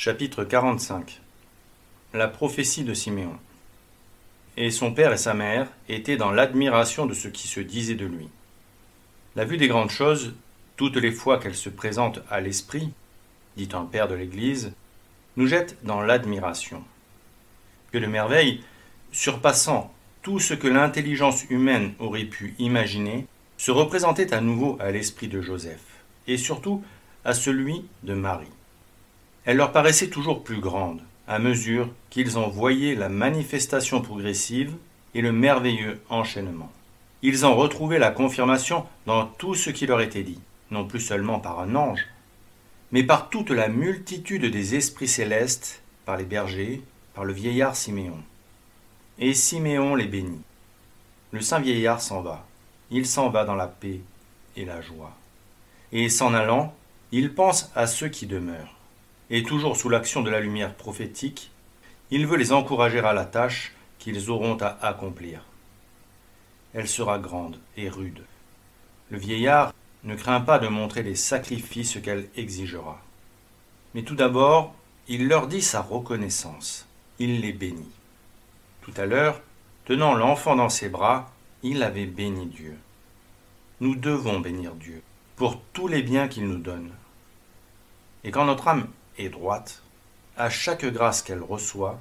Chapitre 45. La prophétie de Siméon. Et son père et sa mère étaient dans l'admiration de ce qui se disait de lui. La vue des grandes choses, toutes les fois qu'elles se présentent à l'esprit, dit un père de l'Église, nous jette dans l'admiration. Que de merveilles, surpassant tout ce que l'intelligence humaine aurait pu imaginer, se représentaient à nouveau à l'esprit de Joseph, et surtout à celui de Marie. Elle leur paraissait toujours plus grande, à mesure qu'ils en voyaient la manifestation progressive et le merveilleux enchaînement. Ils en retrouvaient la confirmation dans tout ce qui leur était dit, non plus seulement par un ange, mais par toute la multitude des esprits célestes, par les bergers, par le vieillard Siméon. Et Siméon les bénit. Le saint vieillard s'en va. Il s'en va dans la paix et la joie. Et s'en allant, il pense à ceux qui demeurent. Et toujours sous l'action de la lumière prophétique, il veut les encourager à la tâche qu'ils auront à accomplir. Elle sera grande et rude. Le vieillard ne craint pas de montrer les sacrifices qu'elle exigera. Mais tout d'abord, il leur dit sa reconnaissance. Il les bénit. Tout à l'heure, tenant l'enfant dans ses bras, il avait béni Dieu. Nous devons bénir Dieu pour tous les biens qu'il nous donne. Et quand notre âme est droite, à chaque grâce qu'elle reçoit,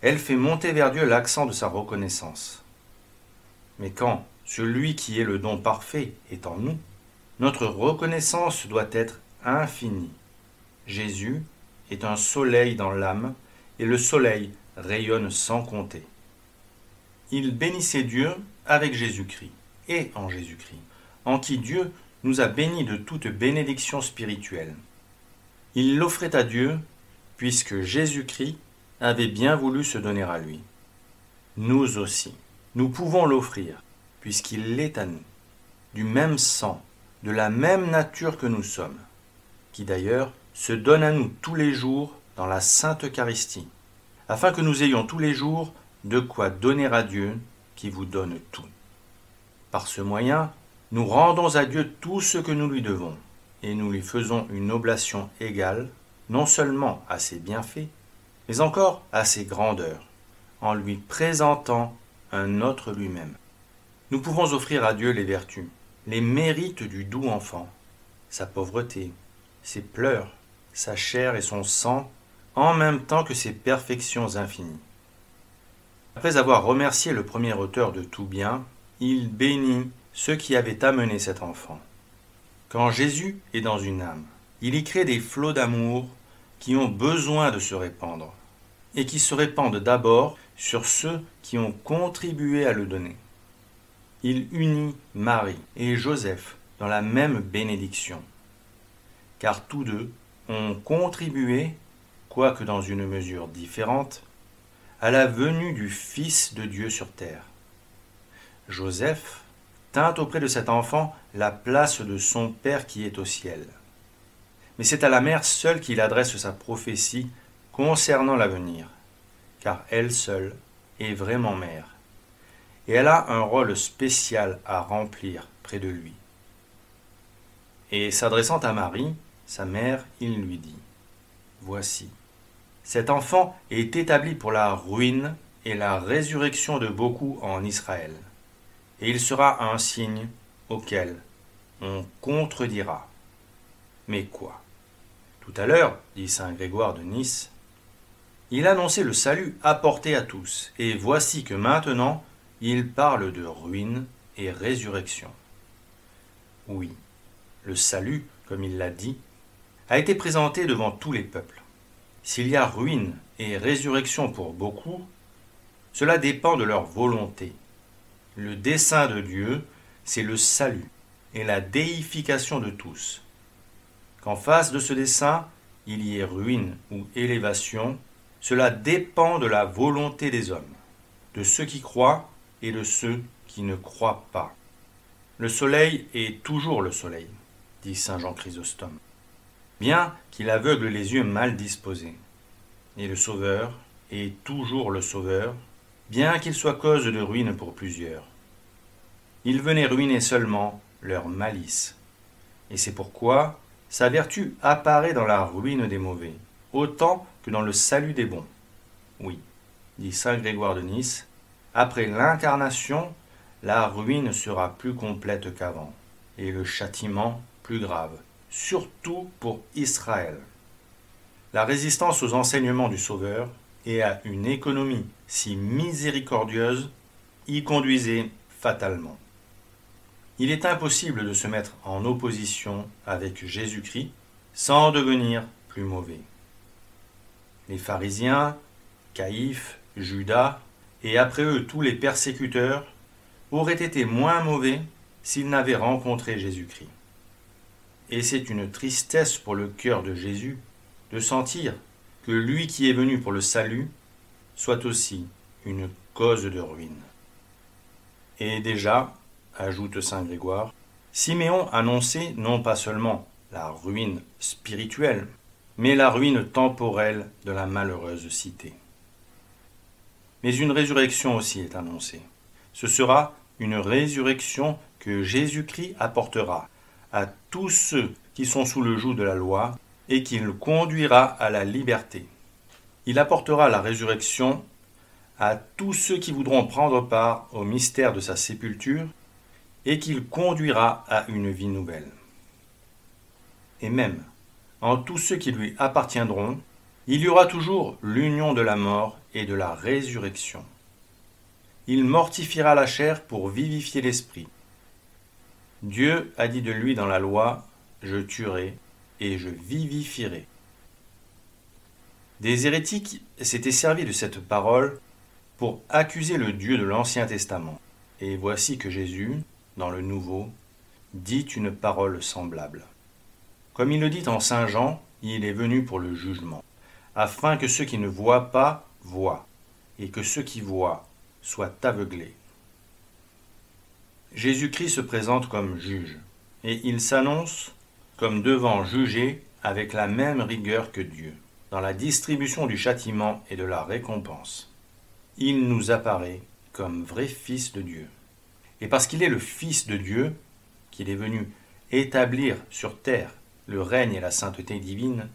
elle fait monter vers Dieu l'accent de sa reconnaissance. Mais quand celui qui est le don parfait est en nous, notre reconnaissance doit être infinie. Jésus est un soleil dans l'âme, et le soleil rayonne sans compter. Il bénissait Dieu avec Jésus-Christ et en Jésus-Christ, en qui Dieu nous a bénis de toute bénédiction spirituelle. Il l'offrait à Dieu, puisque Jésus-Christ avait bien voulu se donner à lui. Nous aussi, nous pouvons l'offrir, puisqu'il l'est à nous, du même sang, de la même nature que nous sommes, qui d'ailleurs se donne à nous tous les jours dans la Sainte Eucharistie, afin que nous ayons tous les jours de quoi donner à Dieu qui vous donne tout. Par ce moyen, nous rendons à Dieu tout ce que nous lui devons, et nous lui faisons une oblation égale, non seulement à ses bienfaits, mais encore à ses grandeurs, en lui présentant un autre lui-même. Nous pouvons offrir à Dieu les vertus, les mérites du doux enfant, sa pauvreté, ses pleurs, sa chair et son sang, en même temps que ses perfections infinies. Après avoir remercié le premier auteur de tout bien, il bénit ceux qui avaient amené cet enfant. Quand Jésus est dans une âme, il y crée des flots d'amour qui ont besoin de se répandre, et qui se répandent d'abord sur ceux qui ont contribué à le donner. Il unit Marie et Joseph dans la même bénédiction, car tous deux ont contribué, quoique dans une mesure différente, à la venue du Fils de Dieu sur terre. Joseph tint auprès de cet enfant la place de son Père qui est au ciel. Mais c'est à la mère seule qu'il adresse sa prophétie concernant l'avenir, car elle seule est vraiment mère, et elle a un rôle spécial à remplir près de lui. Et s'adressant à Marie, sa mère, il lui dit : « Voici, cet enfant est établi pour la ruine et la résurrection de beaucoup en Israël. Et il sera un signe auquel on contredira. » Mais quoi ? Tout à l'heure, dit saint Grégoire de Nice, il annonçait le salut apporté à tous, et voici que maintenant, il parle de ruine et résurrection. Oui, le salut, comme il l'a dit, a été présenté devant tous les peuples. S'il y a ruine et résurrection pour beaucoup, cela dépend de leur volonté. Le dessein de Dieu, c'est le salut et la déification de tous. Qu'en face de ce dessein, il y ait ruine ou élévation, cela dépend de la volonté des hommes, de ceux qui croient et de ceux qui ne croient pas. Le soleil est toujours le soleil, dit saint Jean Chrysostome, bien qu'il aveugle les yeux mal disposés. Et le Sauveur est toujours le Sauveur, bien qu'il soit cause de ruine pour plusieurs. Il venait ruiner seulement leur malice. Et c'est pourquoi sa vertu apparaît dans la ruine des mauvais, autant que dans le salut des bons. Oui, dit saint Grégoire de Nice, après l'incarnation, la ruine sera plus complète qu'avant, et le châtiment plus grave, surtout pour Israël. La résistance aux enseignements du Sauveur et à une économie si miséricordieuse y conduisait fatalement. Il est impossible de se mettre en opposition avec Jésus-Christ sans devenir plus mauvais. Les pharisiens, Caïphe, Judas, et après eux tous les persécuteurs, auraient été moins mauvais s'ils n'avaient rencontré Jésus-Christ. Et c'est une tristesse pour le cœur de Jésus de sentir que lui qui est venu pour le salut soit aussi une cause de ruine. Et déjà, ajoute saint Grégoire, Siméon annonçait non pas seulement la ruine spirituelle, mais la ruine temporelle de la malheureuse cité. Mais une résurrection aussi est annoncée. Ce sera une résurrection que Jésus-Christ apportera à tous ceux qui sont sous le joug de la loi et qu'il conduira à la liberté. Il apportera la résurrection à tous ceux qui voudront prendre part au mystère de sa sépulture et qu'il conduira à une vie nouvelle. Et même, en tous ceux qui lui appartiendront, il y aura toujours l'union de la mort et de la résurrection. Il mortifiera la chair pour vivifier l'esprit. Dieu a dit de lui dans la loi, « Je tuerai et je vivifierai ». Des hérétiques s'étaient servis de cette parole pour accuser le Dieu de l'Ancien Testament. Et voici que Jésus, dans le Nouveau, dit une parole semblable. Comme il le dit en Saint Jean, il est venu pour le jugement, afin que ceux qui ne voient pas voient, et que ceux qui voient soient aveuglés. Jésus-Christ se présente comme juge, et il s'annonce comme devant juger avec la même rigueur que Dieu, dans la distribution du châtiment et de la récompense. Il nous apparaît comme vrai Fils de Dieu. Et parce qu'il est le Fils de Dieu, qu'il est venu établir sur terre le règne et la sainteté divine,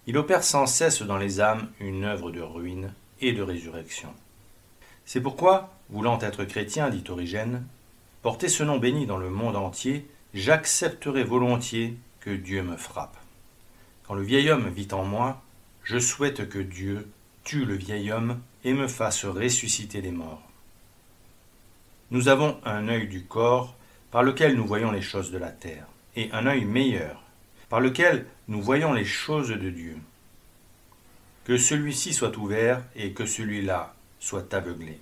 il opère sans cesse dans les âmes une œuvre de ruine et de résurrection. C'est pourquoi, voulant être chrétien, dit Origène, porter ce nom béni dans le monde entier, j'accepterai volontiers que Dieu me frappe. Quand le vieil homme vit en moi, je souhaite que Dieu tue le vieil homme et me fasse ressusciter des morts. Nous avons un œil du corps par lequel nous voyons les choses de la terre, et un œil meilleur, par lequel nous voyons les choses de Dieu. Que celui-ci soit ouvert et que celui-là soit aveuglé.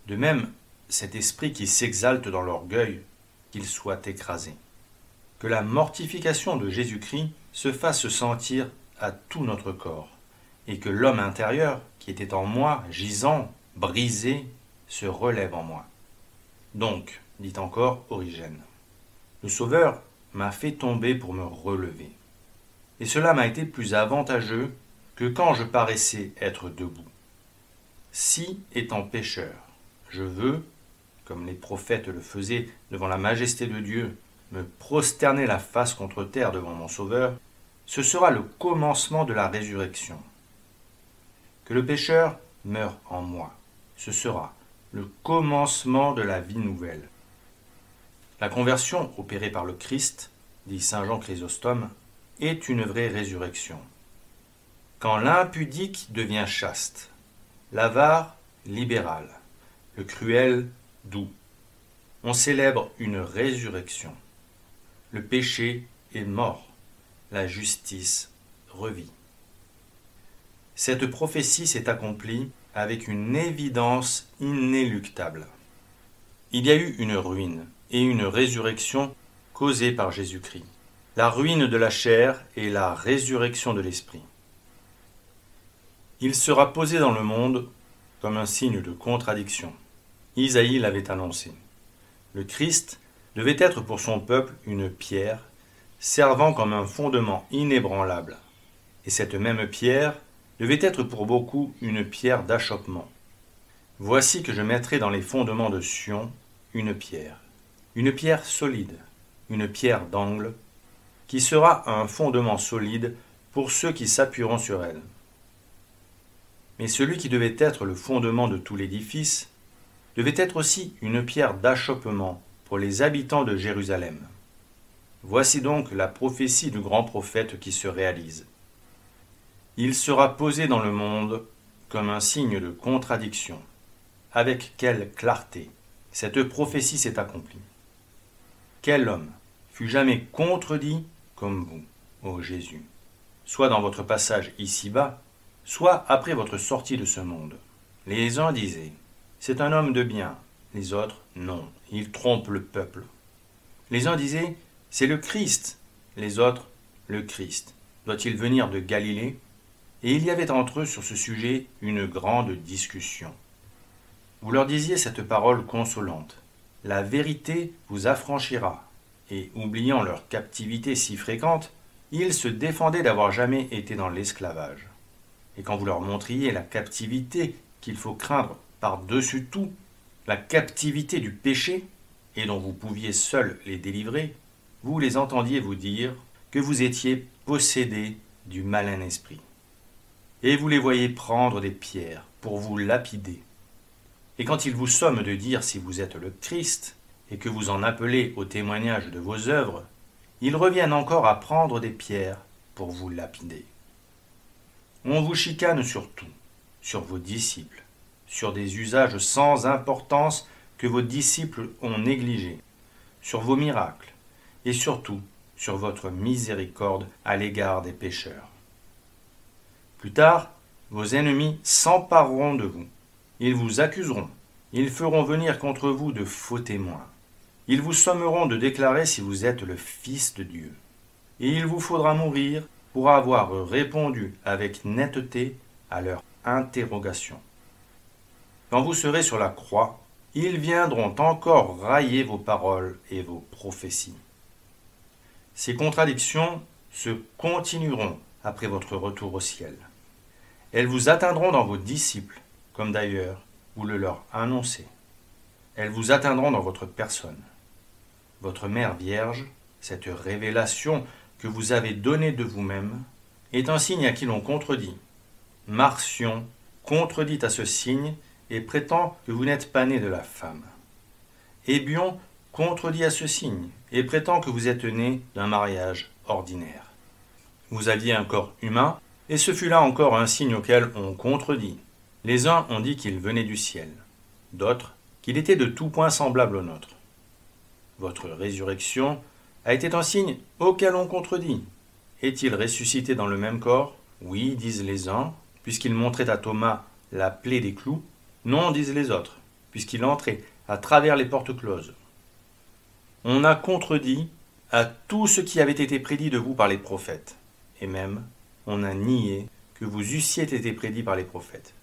De même, cet esprit qui s'exalte dans l'orgueil, qu'il soit écrasé. Que la mortification de Jésus-Christ se fasse sentir à tout notre corps, et que l'homme intérieur, qui était en moi, gisant, brisé, se relève en moi. Donc, dit encore Origène, le Sauveur m'a fait tomber pour me relever. Et cela m'a été plus avantageux que quand je paraissais être debout. Si, étant pécheur, je veux, comme les prophètes le faisaient devant la majesté de Dieu, me prosterner la face contre terre devant mon Sauveur, ce sera le commencement de la résurrection. Que le pécheur meure en moi, ce sera le commencement de la vie nouvelle. La conversion opérée par le Christ, dit saint Jean Chrysostome, est une vraie résurrection. Quand l'impudique devient chaste, l'avare libéral, le cruel doux, on célèbre une résurrection. Le péché est mort, la justice revit. Cette prophétie s'est accomplie avec une évidence inéluctable. Il y a eu une ruine et une résurrection causée par Jésus-Christ. La ruine de la chair et la résurrection de l'esprit. Il sera posé dans le monde comme un signe de contradiction. Isaïe l'avait annoncé. Le Christ devait être pour son peuple une pierre, servant comme un fondement inébranlable. Et cette même pierre devait être pour beaucoup une pierre d'achoppement. Voici que je mettrai dans les fondements de Sion une pierre solide, une pierre d'angle, qui sera un fondement solide pour ceux qui s'appuieront sur elle. Mais celui qui devait être le fondement de tout l'édifice devait être aussi une pierre d'achoppement pour les habitants de Jérusalem. Voici donc la prophétie du grand prophète qui se réalise. Il sera posé dans le monde comme un signe de contradiction. Avec quelle clarté cette prophétie s'est accomplie. Quel homme fut jamais contredit comme vous, ô Jésus, soit dans votre passage ici-bas, soit après votre sortie de ce monde. Les uns disaient, c'est un homme de bien, les autres, non, il trompe le peuple. Les uns disaient, c'est le Christ, les autres, le Christ. Doit-il venir de Galilée? Et il y avait entre eux sur ce sujet une grande discussion. Vous leur disiez cette parole consolante. La vérité vous affranchira. Et oubliant leur captivité si fréquente, ils se défendaient d'avoir jamais été dans l'esclavage. Et quand vous leur montriez la captivité qu'il faut craindre par-dessus tout, la captivité du péché, et dont vous pouviez seuls les délivrer, vous les entendiez vous dire que vous étiez possédés du malin esprit. Et vous les voyez prendre des pierres pour vous lapider. Et quand il vous somme de dire si vous êtes le Christ, et que vous en appelez au témoignage de vos œuvres, ils reviennent encore à prendre des pierres pour vous lapider. On vous chicane sur tout, sur vos disciples, sur des usages sans importance que vos disciples ont négligés, sur vos miracles, et surtout sur votre miséricorde à l'égard des pécheurs. Plus tard, vos ennemis s'empareront de vous. Ils vous accuseront. Ils feront venir contre vous de faux témoins. Ils vous sommeront de déclarer si vous êtes le Fils de Dieu. Et il vous faudra mourir pour avoir répondu avec netteté à leurs interrogations. Quand vous serez sur la croix, ils viendront encore railler vos paroles et vos prophéties. Ces contradictions se continueront après votre retour au ciel. Elles vous atteindront dans vos disciples, comme d'ailleurs vous le leur annoncez. Elles vous atteindront dans votre personne. Votre Mère Vierge, cette révélation que vous avez donnée de vous-même, est un signe à qui l'on contredit. Marcion contredit à ce signe et prétend que vous n'êtes pas né de la femme. Hébion contredit à ce signe et prétend que vous êtes né d'un mariage ordinaire. Vous aviez un corps humain, et ce fut là encore un signe auquel on contredit. Les uns ont dit qu'il venait du ciel, d'autres qu'il était de tout point semblable au nôtre. Votre résurrection a été un signe auquel on contredit. Est-il ressuscité dans le même corps? Oui, disent les uns, puisqu'il montrait à Thomas la plaie des clous. Non, disent les autres, puisqu'il entrait à travers les portes closes. On a contredit à tout ce qui avait été prédit de vous par les prophètes, et même on a nié que vous eussiez été prédit par les prophètes.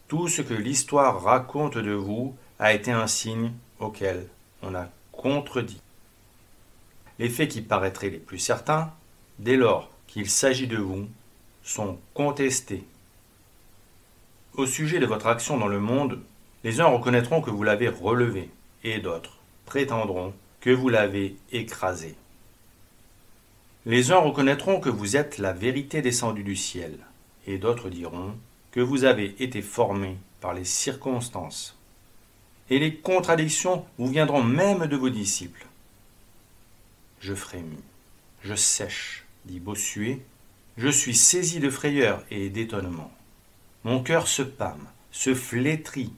Tout ce que l'histoire raconte de vous a été un signe auquel on a contredit. Les faits qui paraîtraient les plus certains, dès lors qu'il s'agit de vous, sont contestés. Au sujet de votre action dans le monde, les uns reconnaîtront que vous l'avez relevé, et d'autres prétendront que vous l'avez écrasé. Les uns reconnaîtront que vous êtes la vérité descendue du ciel, et d'autres diront que vous avez été formé par les circonstances. Et les contradictions vous viendront même de vos disciples. Je frémis, je sèche, dit Bossuet, je suis saisi de frayeur et d'étonnement. Mon cœur se pâme, se flétrit,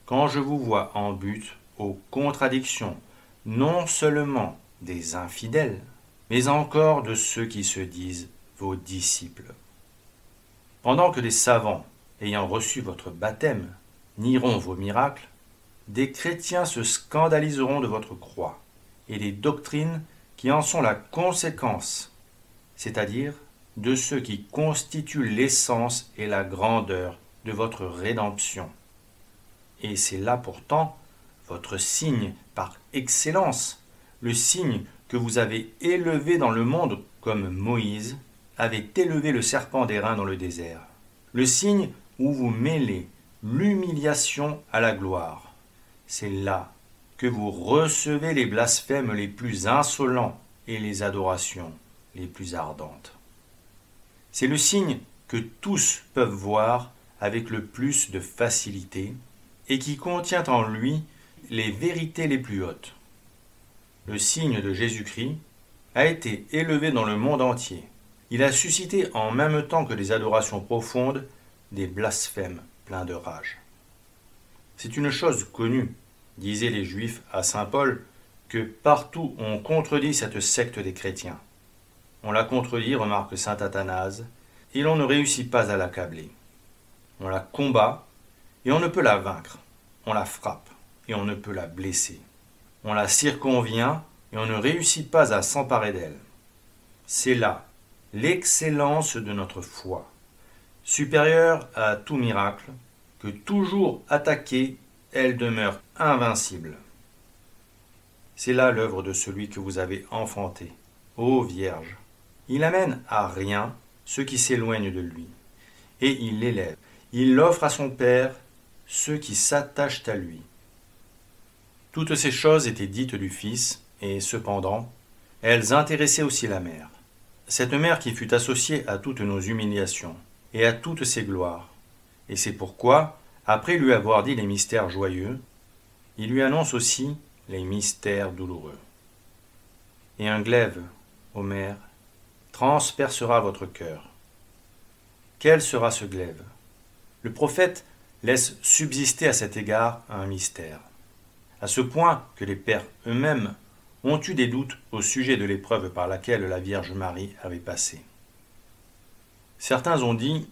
quand je vous vois en butte aux contradictions, non seulement des infidèles, mais encore de ceux qui se disent vos disciples. Pendant que des savants, ayant reçu votre baptême, nieront vos miracles, des chrétiens se scandaliseront de votre croix et des doctrines qui en sont la conséquence, c'est-à-dire de ceux qui constituent l'essence et la grandeur de votre rédemption. Et c'est là pourtant votre signe par excellence, le signe que vous avez élevé dans le monde comme Moïse avait élevé le serpent d'airain dans le désert. Le signe où vous mêlez l'humiliation à la gloire. C'est là que vous recevez les blasphèmes les plus insolents et les adorations les plus ardentes. C'est le signe que tous peuvent voir avec le plus de facilité et qui contient en lui les vérités les plus hautes. Le signe de Jésus-Christ a été élevé dans le monde entier. Il a suscité en même temps que des adorations profondes des blasphèmes pleins de rage. C'est une chose connue, disaient les Juifs à saint Paul, que partout on contredit cette secte des chrétiens. On la contredit, remarque saint Athanase, et l'on ne réussit pas à l'accabler. On la combat, et on ne peut la vaincre. On la frappe, et on ne peut la blesser. On la circonvient, et on ne réussit pas à s'emparer d'elle. C'est là l'excellence de notre foi, supérieure à tout miracle, que toujours attaquée, elle demeure invincible. C'est là l'œuvre de celui que vous avez enfanté, ô Vierge. Il amène à rien ceux qui s'éloignent de lui, et il l'élève. Il offre à son Père ceux qui s'attachent à lui. Toutes ces choses étaient dites du Fils, et cependant, elles intéressaient aussi la Mère. Cette Mère qui fut associée à toutes nos humiliations, et à toutes ses gloires. Et c'est pourquoi, après lui avoir dit les mystères joyeux, il lui annonce aussi les mystères douloureux. Et un glaive, ô Mère, transpercera votre cœur. Quel sera ce glaive? Le prophète laisse subsister à cet égard un mystère, à ce point que les pères eux-mêmes ont eu des doutes au sujet de l'épreuve par laquelle la Vierge Marie avait passé. Certains ont dit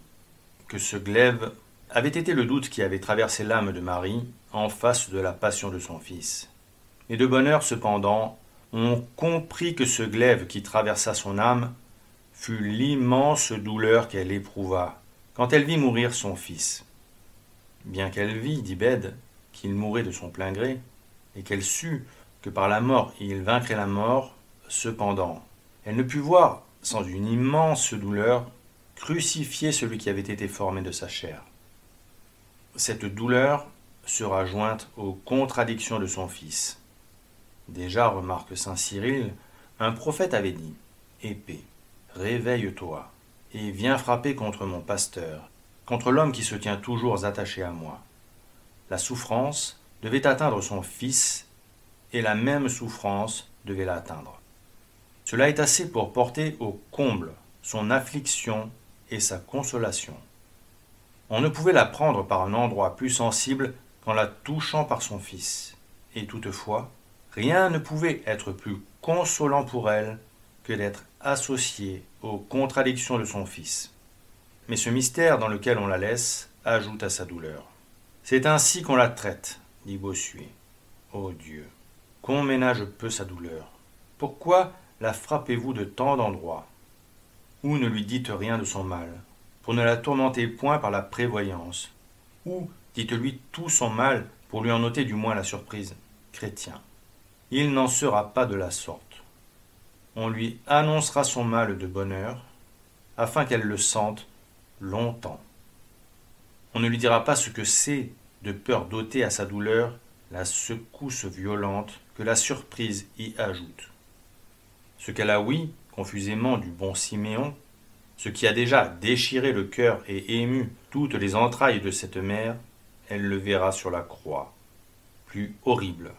que ce glaive avait été le doute qui avait traversé l'âme de Marie en face de la passion de son Fils. Les de bonne heure, cependant, ont compris que ce glaive qui traversa son âme fut l'immense douleur qu'elle éprouva quand elle vit mourir son Fils. Bien qu'elle vît, dit Bède, qu'il mourait de son plein gré, et qu'elle sut que par la mort il vaincrait la mort, cependant, elle ne put voir, sans une immense douleur, crucifier celui qui avait été formé de sa chair. Cette douleur sera jointe aux contradictions de son Fils. Déjà, remarque saint Cyril, un prophète avait dit « Épée, réveille-toi, et viens frapper contre mon pasteur, contre l'homme qui se tient toujours attaché à moi. » La souffrance devait atteindre son Fils, et la même souffrance devait l'atteindre. Cela est assez pour porter au comble son affliction et sa consolation. On ne pouvait la prendre par un endroit plus sensible qu'en la touchant par son Fils. Et toutefois, rien ne pouvait être plus consolant pour elle que d'être associée aux contradictions de son Fils. Mais ce mystère dans lequel on la laisse ajoute à sa douleur. C'est ainsi qu'on la traite, dit Bossuet. Ô Dieu, qu'on ménage peu sa douleur. Pourquoi la frappez-vous de tant d'endroits? Ou ne lui dites rien de son mal, pour ne la tourmenter point par la prévoyance. Ou dites-lui tout son mal, pour lui en ôter du moins la surprise. Chrétien, il n'en sera pas de la sorte. On lui annoncera son mal de bonne heure, afin qu'elle le sente longtemps. On ne lui dira pas ce que c'est, de peur d'ôter à sa douleur la secousse violente que la surprise y ajoute. Ce qu'elle a ouï confusément du bon Siméon, ce qui a déjà déchiré le cœur et ému toutes les entrailles de cette mère, elle le verra sur la croix, plus horrible,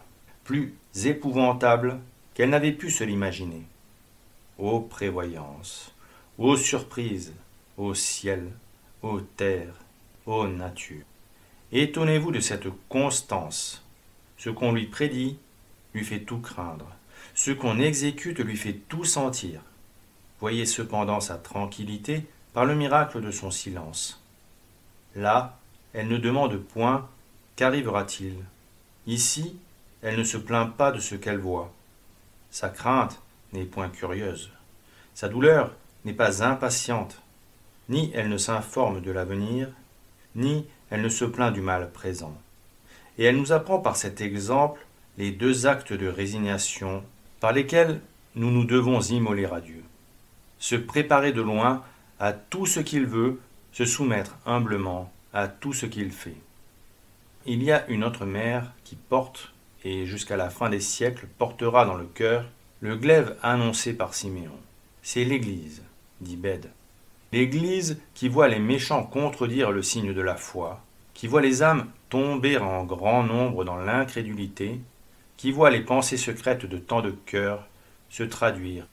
plus épouvantable qu'elle n'avait pu se l'imaginer. Ô prévoyance, ô surprise, ô ciel, ô terre, ô nature, étonnez-vous de cette constance. Ce qu'on lui prédit lui fait tout craindre, ce qu'on exécute lui fait tout sentir. Voyez cependant sa tranquillité par le miracle de son silence. Là, elle ne demande point « qu'arrivera-t-il » Ici, elle ne se plaint pas de ce qu'elle voit. Sa crainte n'est point curieuse. Sa douleur n'est pas impatiente. Ni elle ne s'informe de l'avenir, ni elle ne se plaint du mal présent. Et elle nous apprend par cet exemple les deux actes de résignation par lesquels nous nous devons immoler à Dieu. Se préparer de loin à tout ce qu'il veut, se soumettre humblement à tout ce qu'il fait. Il y a une autre mère qui porte, et jusqu'à la fin des siècles portera dans le cœur, le glaive annoncé par Siméon. C'est l'Église, dit Bède. L'Église qui voit les méchants contredire le signe de la foi, qui voit les âmes tomber en grand nombre dans l'incrédulité, qui voit les pensées secrètes de tant de cœurs se traduire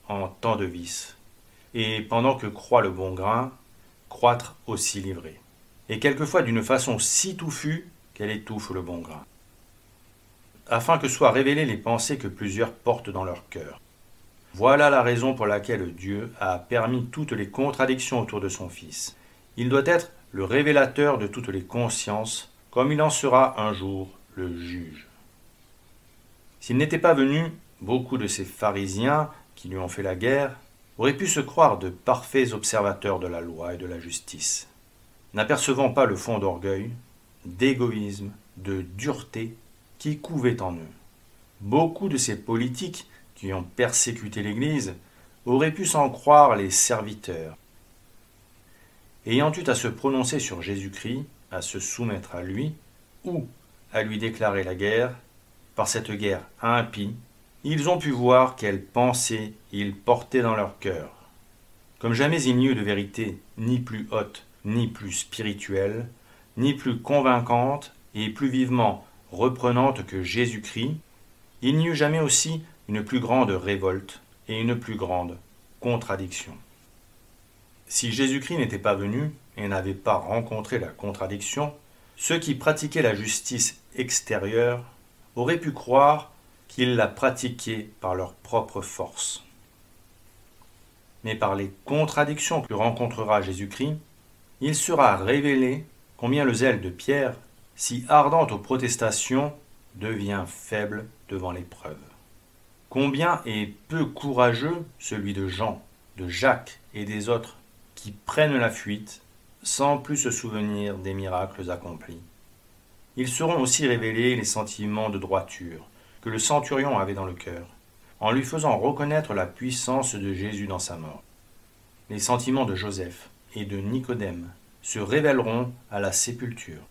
en tant de vices, et pendant que croît le bon grain, croître aussi l'ivrée, et quelquefois d'une façon si touffue qu'elle étouffe le bon grain, afin que soient révélées les pensées que plusieurs portent dans leur cœur. Voilà la raison pour laquelle Dieu a permis toutes les contradictions autour de son Fils. Il doit être le révélateur de toutes les consciences, comme il en sera un jour le juge. S'il n'était pas venu, beaucoup de ces pharisiens qui lui ont fait la guerre auraient pu se croire de parfaits observateurs de la loi et de la justice, n'apercevant pas le fond d'orgueil, d'égoïsme, de dureté qui couvait en eux. Beaucoup de ces politiques qui ont persécuté l'Église auraient pu s'en croire les serviteurs. Ayant eu à se prononcer sur Jésus-Christ, à se soumettre à lui, ou à lui déclarer la guerre, par cette guerre impie, ils ont pu voir quelles pensées ils portaient dans leur cœur. Comme jamais il n'y eut de vérité ni plus haute, ni plus spirituelle, ni plus convaincante et plus vivement reprenante que Jésus-Christ, il n'y eut jamais aussi une plus grande révolte et une plus grande contradiction. Si Jésus-Christ n'était pas venu et n'avait pas rencontré la contradiction, ceux qui pratiquaient la justice extérieure auraient pu croire qu'ils la pratiquaient par leur propre force. Mais par les contradictions que rencontrera Jésus-Christ, il sera révélé combien le zèle de Pierre, si ardent aux protestations, devient faible devant l'épreuve. Combien est peu courageux celui de Jean, de Jacques et des autres qui prennent la fuite sans plus se souvenir des miracles accomplis. Ils seront aussi révélés les sentiments de droiture que le centurion avait dans le cœur, en lui faisant reconnaître la puissance de Jésus dans sa mort. Les sentiments de Joseph et de Nicodème se révéleront à la sépulture,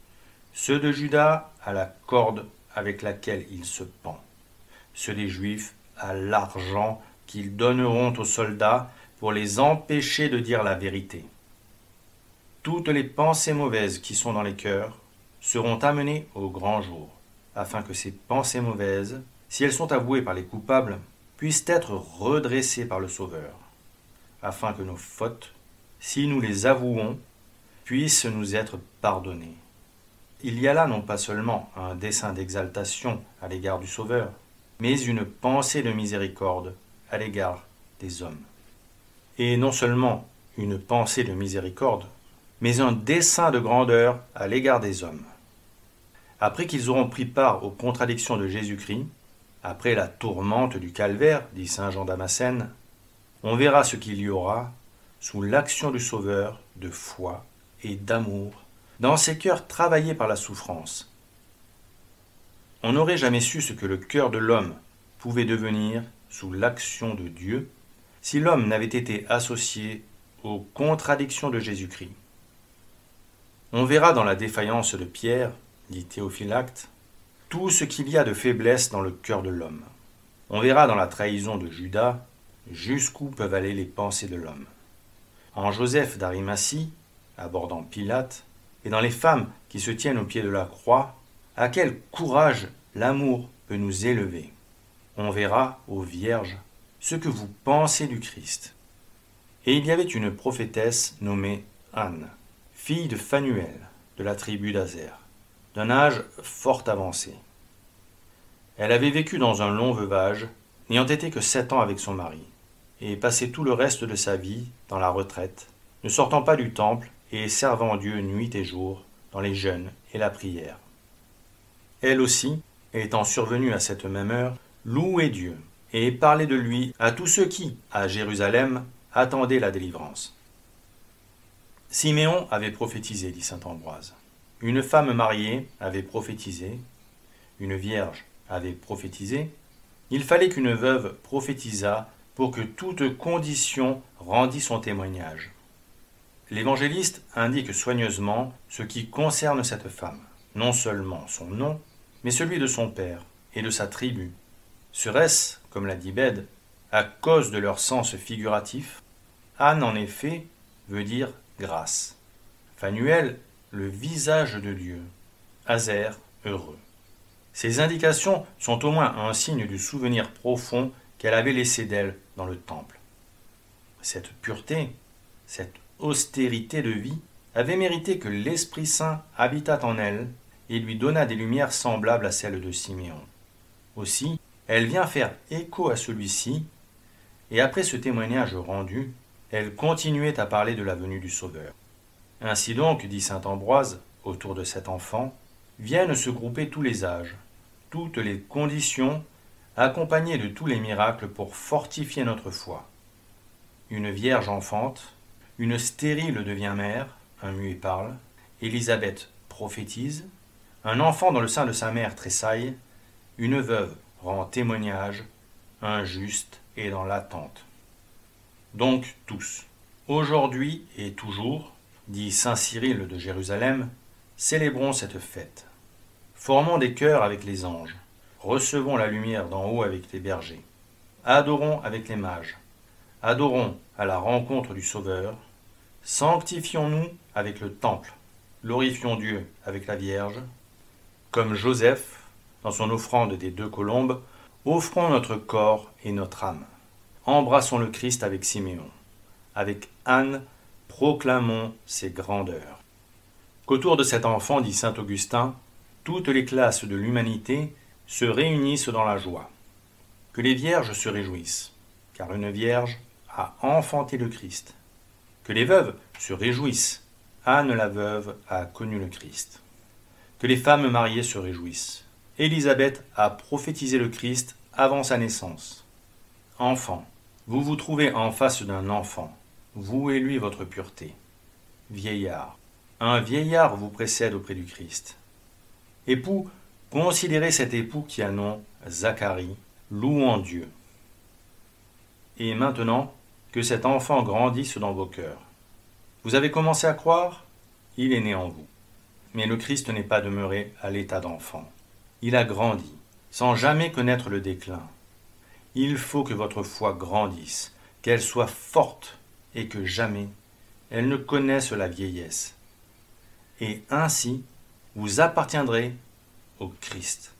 ceux de Judas à la corde avec laquelle il se pend, ceux des Juifs à l'argent qu'ils donneront aux soldats pour les empêcher de dire la vérité. Toutes les pensées mauvaises qui sont dans les cœurs seront amenées au grand jour, afin que ces pensées mauvaises, si elles sont avouées par les coupables, puissent être redressées par le Sauveur, afin que nos fautes, si nous les avouons, puissent nous être pardonnées. Il y a là non pas seulement un dessein d'exaltation à l'égard du Sauveur, mais une pensée de miséricorde à l'égard des hommes. Et non seulement une pensée de miséricorde, mais un dessein de grandeur à l'égard des hommes. Après qu'ils auront pris part aux contradictions de Jésus-Christ, après la tourmente du calvaire, dit saint Jean Damascène, on verra ce qu'il y aura, sous l'action du Sauveur, de foi et d'amour, dans ces cœurs travaillés par la souffrance. On n'aurait jamais su ce que le cœur de l'homme pouvait devenir sous l'action de Dieu, si l'homme n'avait été associé aux contradictions de Jésus-Christ. On verra dans la défaillance de Pierre, dit Théophylacte, tout ce qu'il y a de faiblesse dans le cœur de l'homme. On verra dans la trahison de Judas jusqu'où peuvent aller les pensées de l'homme. En Joseph d'Arimathie, abordant Pilate, et dans les femmes qui se tiennent au pied de la croix, à quel courage l'amour peut nous élever. On verra, ô Vierges, ce que vous pensez du Christ. Et il y avait une prophétesse nommée Anne, fille de Phanuel, de la tribu d'Azer, d'un âge fort avancé. Elle avait vécu dans un long veuvage, n'ayant été que 7 ans avec son mari, et passé tout le reste de sa vie dans la retraite, ne sortant pas du temple et servant Dieu nuit et jour dans les jeûnes et la prière. Elle aussi, étant survenue à cette même heure, louait Dieu et parlait de lui à tous ceux qui, à Jérusalem, attendaient la délivrance. Siméon avait prophétisé, dit saint Ambroise. Une femme mariée avait prophétisé, une vierge avait prophétisé. Il fallait qu'une veuve prophétisât pour que toute condition rendît son témoignage. L'évangéliste indique soigneusement ce qui concerne cette femme, non seulement son nom, mais celui de son père et de sa tribu. Serait-ce, comme l'a dit Bède, à cause de leur sens figuratif? Anne, en effet, veut dire grâce. Phanuel, le visage de Dieu. Azer, heureux. Ces indications sont au moins un signe du souvenir profond qu'elle avait laissé d'elle dans le temple. Cette pureté, cette austérité de vie avait mérité que l'Esprit Saint habitât en elle et lui donnât des lumières semblables à celles de Siméon. Aussi, elle vient faire écho à celui-ci, et après ce témoignage rendu, elle continuait à parler de la venue du Sauveur. Ainsi donc, dit saint Ambroise, autour de cet enfant, viennent se grouper tous les âges, toutes les conditions, accompagnées de tous les miracles pour fortifier notre foi. Une vierge enfante, une stérile devient mère, un muet parle, Élisabeth prophétise, un enfant dans le sein de sa mère tressaille, une veuve rend témoignage, un juste est dans l'attente. Donc tous, aujourd'hui et toujours, dit saint Cyril de Jérusalem, célébrons cette fête. Formons des chœurs avec les anges, recevons la lumière d'en haut avec les bergers, adorons avec les mages, adorons à la rencontre du Sauveur, sanctifions-nous avec le temple, glorifions Dieu avec la Vierge, comme Joseph, dans son offrande des 2 colombes, offrons notre corps et notre âme. Embrassons le Christ avec Siméon. Avec Anne, proclamons ses grandeurs. Qu'autour de cet enfant, dit saint Augustin, toutes les classes de l'humanité se réunissent dans la joie. Que les vierges se réjouissent, car une vierge a enfanté le Christ. Que les veuves se réjouissent, Anne la veuve a connu le Christ. Que les femmes mariées se réjouissent. Élisabeth a prophétisé le Christ avant sa naissance. Enfant, vous vous trouvez en face d'un enfant, vouez-lui votre pureté. Vieillard, un vieillard vous précède auprès du Christ. Époux, considérez cet époux qui a nom Zacharie, louant Dieu. Et maintenant, que cet enfant grandisse dans vos cœurs. Vous avez commencé à croire? Il est né en vous. Mais le Christ n'est pas demeuré à l'état d'enfant. Il a grandi, sans jamais connaître le déclin. Il faut que votre foi grandisse, qu'elle soit forte, et que jamais elle ne connaisse la vieillesse. Et ainsi, vous appartiendrez au Christ.